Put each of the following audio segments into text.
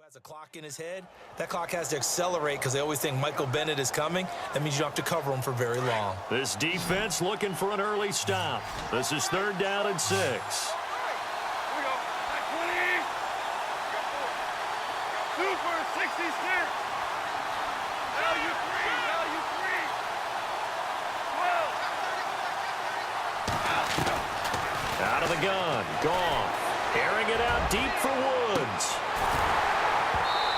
has a clock in his head, that clock has to accelerate because they always think Michael Bennett is coming. That means you don't have to cover him for very long. This defense looking for an early stop. This is 3rd down and 6. Here we go. 20. 2 for 66. Value 3. Value 3. 12. Out of the gun. Goff. Airing it out deep for Woods.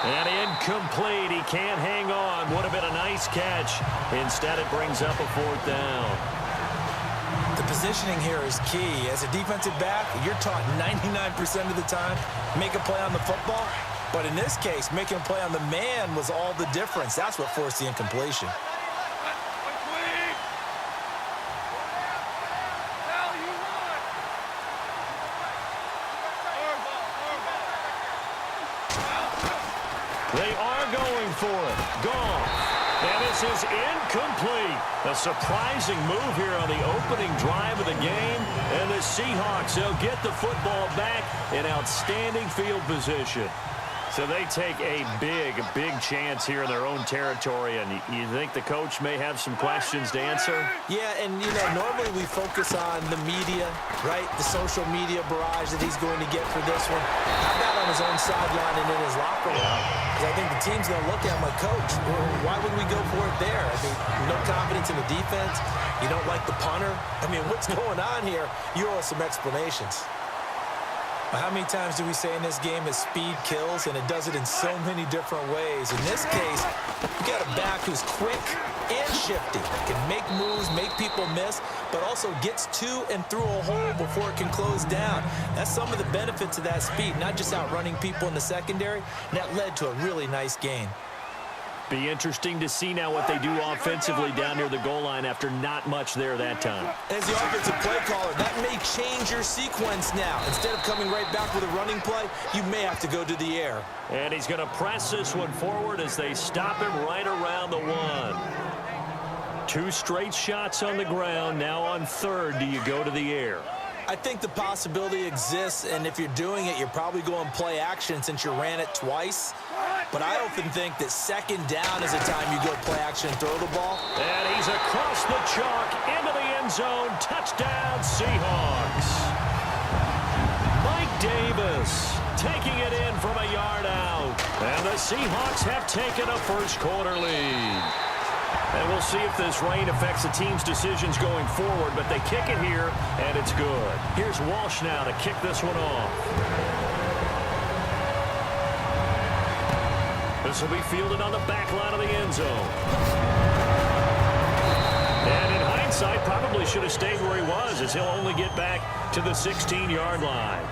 And incomplete. He can't hang on. Would have been a nice catch. Instead, it brings up a 4th down. The positioning here is key. As a defensive back, you're taught 99% of the time, make a play on the football. But in this case, making a play on the man was all the difference. That's what forced the incompletion. They are going for it. Goff. And this is incomplete. A surprising move here on the opening drive of the game. And the Seahawks, they'll get the football back in outstanding field position. So they take a big chance here in their own territory. And you think the coach may have some questions to answer? Yeah, and, normally we focus on the media, right? The social media barrage that he's going to get for this one. How about on his own sideline and in his locker room? Because I think the team's going to look at him like, Coach, why would we go for it there? I mean, no confidence in the defense. You don't like the punter. I mean, what's going on here? You owe us some explanations. How many times do we say in this game that speed kills, and it does it in so many different ways? In this case, you got a back who's quick and shifty, can make moves, make people miss, but also gets to and through a hole before it can close down. That's some of the benefits of that speed, not just outrunning people in the secondary, and that led to a really nice gain. Be interesting to see now what they do offensively down near the goal line after not much there that time. As the offensive play caller, that may change your sequence now. Instead of coming right back with a running play, you may have to go to the air. And he's going to press this one forward as they stop him right around the 1. 2 straight shots on the ground. Now on 3rd, do you go to the air? I think the possibility exists, and if you're doing it, you're probably going play action since you ran it twice. But I often think that 2nd down is the time you go play action and throw the ball. And he's across the chalk into the end zone. Touchdown, Seahawks. Mike Davis taking it in from a yard out. And the Seahawks have taken a first-quarter lead. And we'll see if this rain affects the team's decisions going forward, but they kick it here, and it's good. Here's Walsh now to kick this one off. This will be fielded on the back line of the end zone. And in hindsight, probably should have stayed where he was, as he'll only get back to the 16-yard line.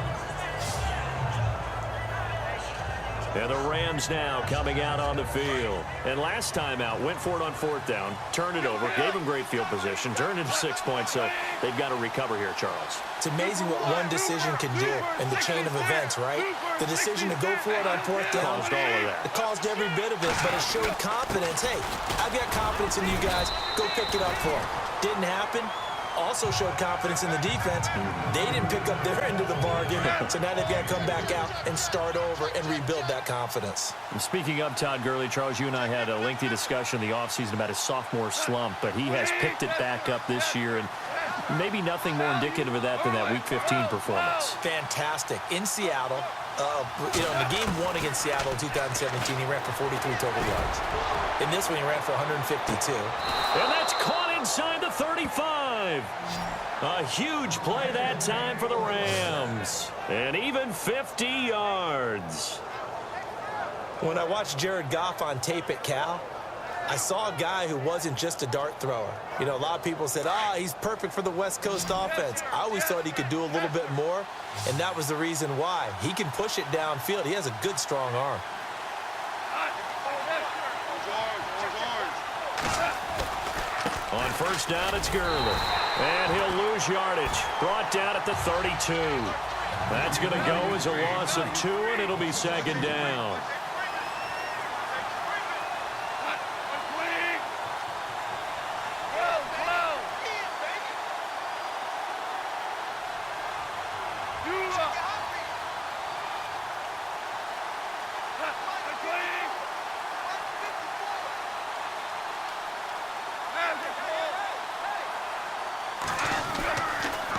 And the Rams now coming out on the field. And last time out, went for it on 4th down, turned it over, gave him great field position, turned into 6 points, so they've got to recover here, Charles. It's amazing what one decision can do in the chain of events, right? The decision to go for it on 4th down. Caused all of that. It caused every bit of it, but it showed confidence. Hey, I've got confidence in you guys. Go pick it up for them. Didn't happen. Also showed confidence in the defense. They didn't pick up their end of the bargain, so now they've got to come back out and start over and rebuild that confidence. And speaking of Todd Gurley, Charles, you and I had a lengthy discussion in the offseason about his sophomore slump, but he has picked it back up this year, and maybe nothing more indicative of that than that Week 15 performance. Fantastic. In Seattle, in the game 1 against Seattle in 2017, he ran for 43 total yards. In this one, he ran for 152. And that's caught inside the 35. A huge play that time for the Rams. And even 50 yards. When I watched Jared Goff on tape at Cal, I saw a guy who wasn't just a dart thrower. A lot of people said, he's perfect for the West Coast offense. I always thought he could do a little bit more, and that was the reason why. He can push it downfield. He has a good, strong arm. On 1st down, it's Gurley. And he'll lose yardage. Brought down at the 32. That's going to go as a loss of 2, and it'll be 2nd down.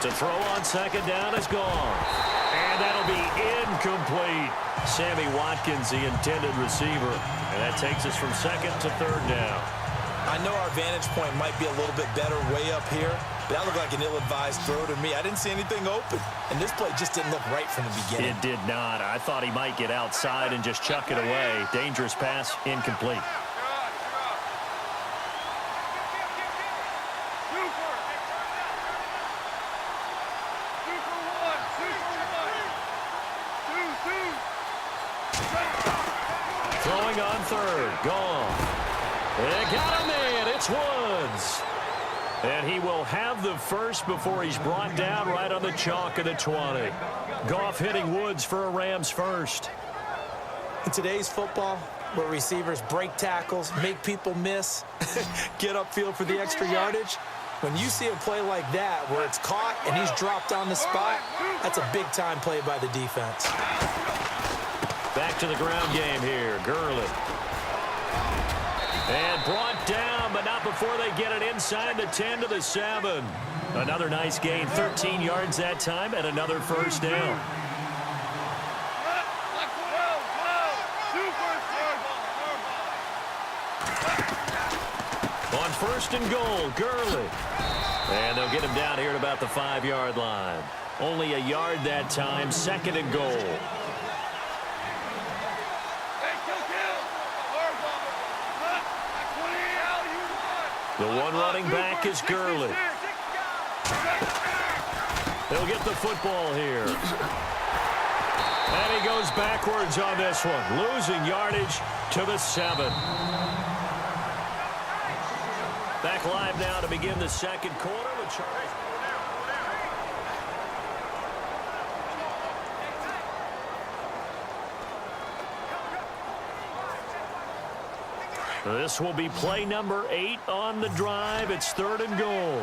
To throw on second down is gone. And that'll be incomplete. Sammy Watkins, the intended receiver. And that takes us from second to third down. I know our vantage point might be a little bit better way up here, but that looked like an ill-advised throw to me. I didn't see anything open, and this play just didn't look right from the beginning. It did not. I thought he might get outside and just chuck it away. Dangerous pass, incomplete. Throwing on third, gone. They got him in. It's Woods. And he will have the first before he's brought down right on the chalk of the 20. Goff hitting Woods for a Rams first. In today's football, where receivers break tackles, make people miss, get upfield for the extra yardage, when you see a play like that where it's caught and he's dropped on the spot, that's a big-time play by the defense. Back to the ground game here. Gurley. And brought down, but not before they get it inside the 10 to the 7. Another nice gain, 13 yards that time, and another first down. On first and goal, Gurley. And they'll get him down here at about the 5-yard line. Only a yard that time, second and goal. The one running back is Gurley. He'll get the football here. And he goes backwards on this one, losing yardage to the 7. Back live now to begin the second quarter with Charles. This will be play number 8 on the drive. It's third and goal.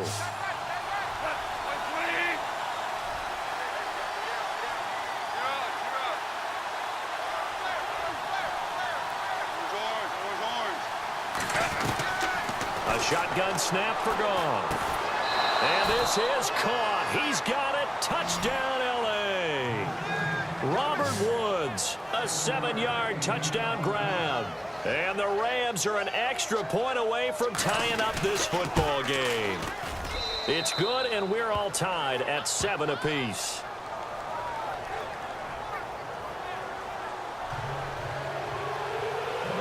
A shotgun snap for Goff. And this is caught. He's got it. Touchdown, L.A. Robert Woods, a 7-yard touchdown grab. And the Rams are an extra point away from tying up this football game. It's good, and we're all tied at 7 apiece.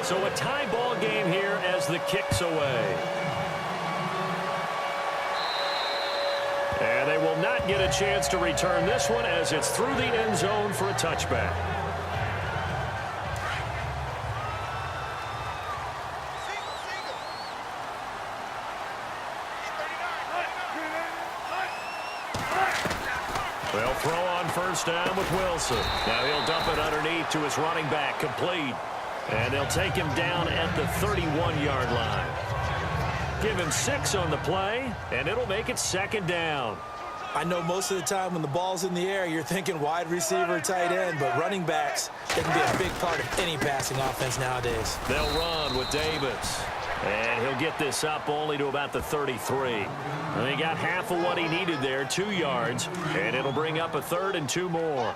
So a tie ball game here as the kick's away. And they will not get a chance to return this one as it's through the end zone for a touchback. They'll throw on first down with Wilson. Now he'll dump it underneath to his running back, complete. And they'll take him down at the 31-yard line. Give him 6 on the play, and it'll make it second down. I know most of the time when the ball's in the air, you're thinking wide receiver, tight end, but running backs, they can be a big part of any passing offense nowadays. They'll run with Davis. And he'll get this up only to about the 33. And he got half of what he needed there, 2 yards, and it'll bring up a third and 2 more.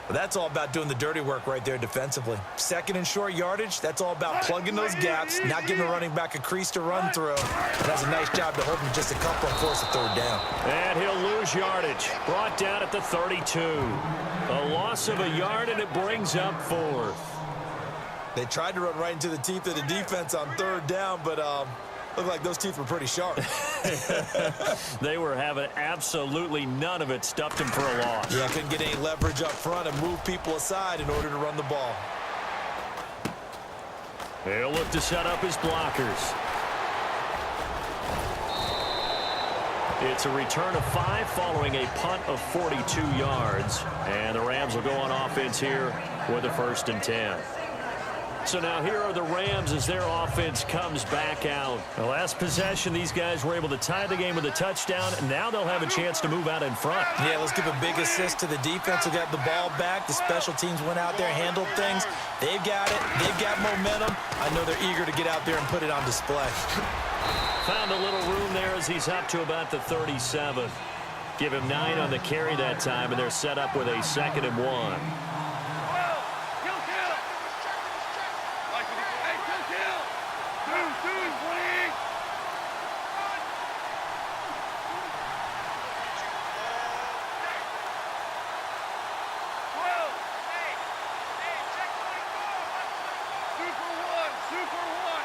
But that's all about doing the dirty work right there defensively. Second and short yardage, that's all about plugging those gaps, not giving a running back a crease to run through. And that's a nice job to hold him just a couple and force a third down. And he'll lose yardage. Brought down at the 32. A loss of a yard, and it brings up 4th. They tried to run right into the teeth of the defense on third down, but looked like those teeth were pretty sharp. They were having absolutely none of it. Stuffed him for a loss. Yeah, couldn't get any leverage up front and move people aside in order to run the ball. He'll look to set up his blockers. It's a return of 5 following a punt of 42 yards. And the Rams will go on offense here with a 1st and 10. So now here are the Rams as their offense comes back out. The last possession, these guys were able to tie the game with a touchdown, and now they'll have a chance to move out in front. Yeah, let's give a big assist to the defense who got the ball back. The special teams went out there, handled things. They've got it. They've got momentum. I know they're eager to get out there and put it on display. Found a little room there as he's up to about the 37. Give him 9 on the carry that time, and they're set up with a 2nd and 1. Well, kill, kill. Hey, kill, kill. 2, 20. Super one.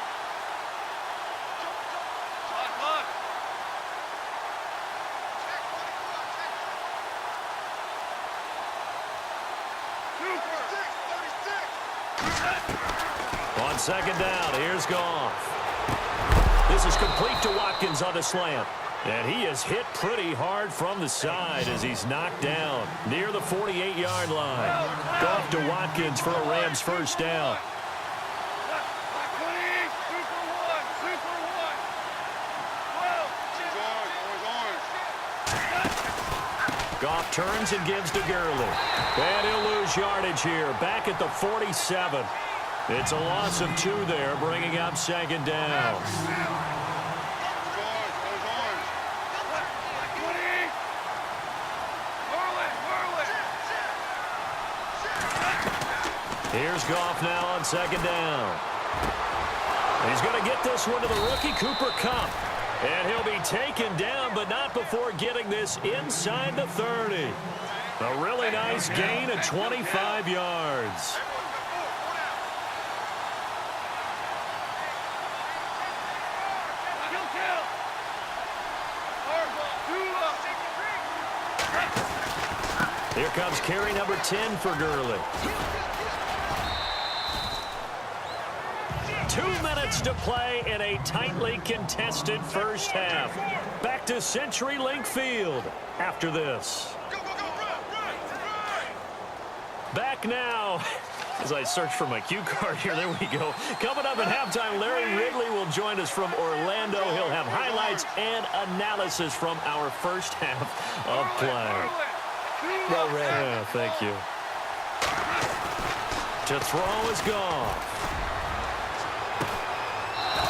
Lock. Super. On 2nd down, here's Goff. This is complete to Watkins on the slant. And he is hit pretty hard from the side as he's knocked down near the 48-yard line. Goff to Watkins for a Rams first down. Goff turns and gives to Gurley. And he'll lose yardage here, back at the 47. It's a loss of 2 there, bringing up 2nd down. Here's Goff now on 2nd down. He's going to get this one to the rookie, Cooper Kupp. And he'll be taken down, but not before getting this inside the 30. A really nice gain of 25 yards. Here comes carry number 10 for Gurley. 2 minutes to play in a tightly contested first half. Back to CenturyLink Field after this. Back now. As I search for my cue card here, there we go. Coming up at halftime, Larry Ridley will join us from Orlando. He'll have highlights and analysis from our first half of play. Well read. Yeah, thank you. To throw is gone.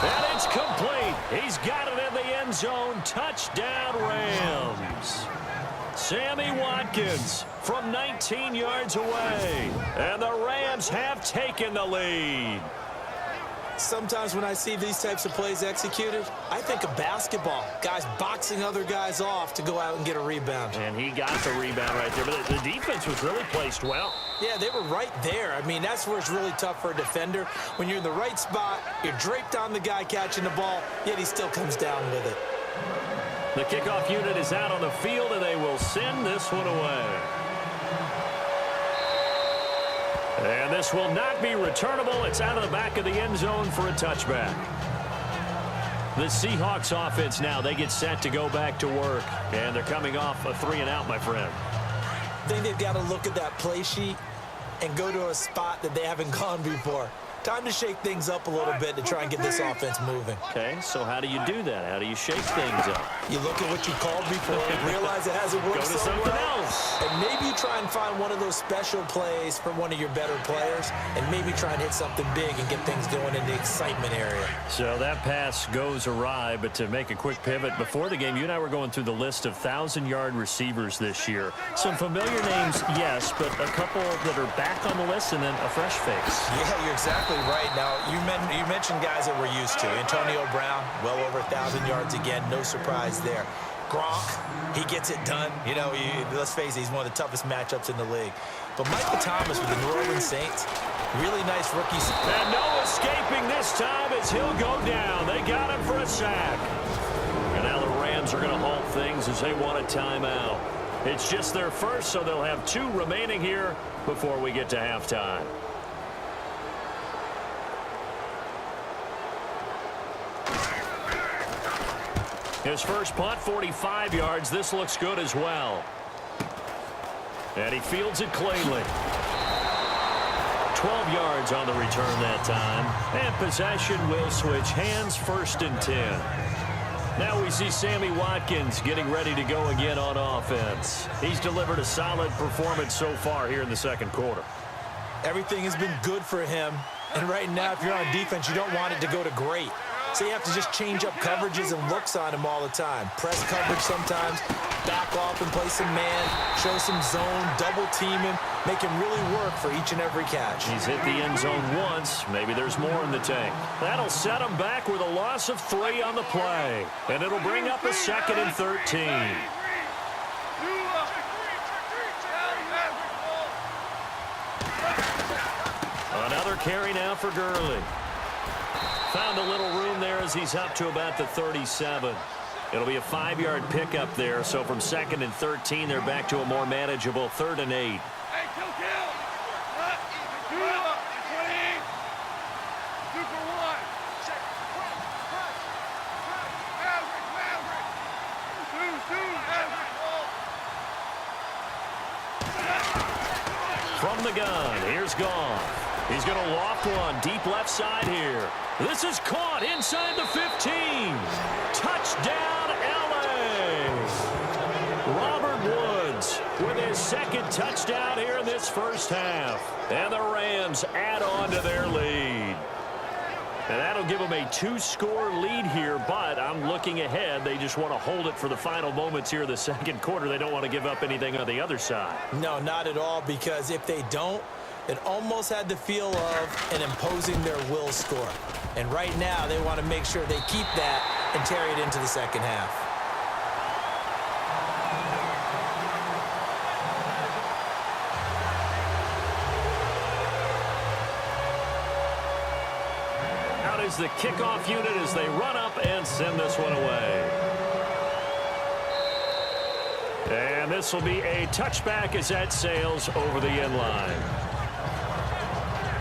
And it's complete. He's got it in the end zone. Touchdown, Rams. Sammy Watkins from 19 yards away. And the Rams have taken the lead. Sometimes when I see these types of plays executed, I think of basketball. Guys boxing other guys off to go out and get a rebound. And he got the rebound right there. But the defense was really placed well. Yeah, they were right there. I mean, that's where it's really tough for a defender. When you're in the right spot, you're draped on the guy catching the ball, yet he still comes down with it. The kickoff unit is out on the field, and they will send this one away. And this will not be returnable. It's out of the back of the end zone for a touchback. The Seahawks offense now, they get set to go back to work. And they're coming off a 3-and-out, my friend. I think they've got to look at that play sheet and go to a spot that they haven't gone before. Time to shake things up a little bit to try and get this offense moving. Okay, so how do you do that? How do you shake things up? You look at what you called before, realize it hasn't worked Go to so something well, else. and maybe you try and find one of those special plays for one of your better players, and maybe try and hit something big and get things going in the excitement area. So that pass goes awry, but to make a quick pivot, before the game, you and I were going through the list of 1,000-yard receivers this year. Some familiar names, yes, but a couple that are back on the list and then a fresh face. Yeah, you're exactly right. Now, you mentioned guys that we're used to. Antonio Brown, well over 1,000 yards again. No surprise there. Gronk, he gets it done. You know, let's face it, he's one of the toughest matchups in the league. But Michael Thomas with the New Orleans Saints, really nice rookie. And no escaping this time as he'll go down. They got him for a sack. And now the Rams are going to halt things as they want a timeout. It's just their first, so they'll have 2 remaining here before we get to halftime. His first punt, 45 yards. This looks good as well. And he fields it cleanly. 12 yards on the return that time. And possession will switch hands, 1st and 10. Now we see Sammy Watkins getting ready to go again on offense. He's delivered a solid performance so far here in the 2nd quarter. Everything has been good for him. And right now, if you're on defense, you don't want it to go to great. So you have to just change up coverages and looks on him all the time. Press coverage sometimes, back off and play some man, show some zone, double team him, make him really work for each and every catch. He's hit the end zone once. Maybe there's more in the tank. That'll set him back with a loss of 3 on the play. And it'll bring up a 2nd and 13. Another carry now for Gurley. Found a little room there as he's up to about the 37. It'll be a 5-yard pickup there. So from 2nd and 13, they're back to a more manageable 3rd and 8. Hey, kill. 2 for 1. From the gun, here's Goff. He's going to loft one deep left side here. This is caught inside the 15. Touchdown, L.A. Robert Woods with his 2nd touchdown here in this first half. And the Rams add on to their lead. And that'll give them a 2-score lead here, but I'm looking ahead. They just want to hold it for the final moments here in the 2nd quarter. They don't want to give up anything on the other side. No, not at all, because if they don't, it almost had the feel of an imposing their will score. And right now, they want to make sure they keep that and carry it into the 2nd half. Out is the kickoff unit as they run up and send this one away. And this will be a touchback as that sails over the end line.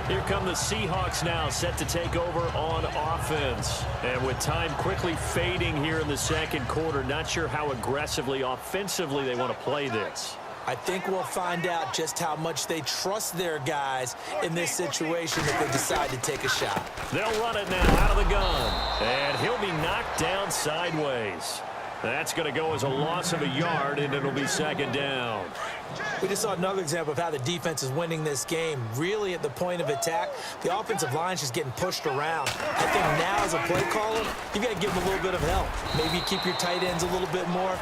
Here come the Seahawks now, set to take over on offense. And with time quickly fading here in the 2nd quarter, not sure how aggressively, offensively they want to play this. I think we'll find out just how much they trust their guys in this situation if they decide to take a shot. They'll run it now out of the gun. And he'll be knocked down sideways. That's going to go as a loss of a yard, and it'll be 2nd down. We just saw another example of how the defense is winning this game. Really at the point of attack, the offensive line's just getting pushed around. I think now as a play caller, you got to give them a little bit of help. Maybe keep your tight ends a little bit more.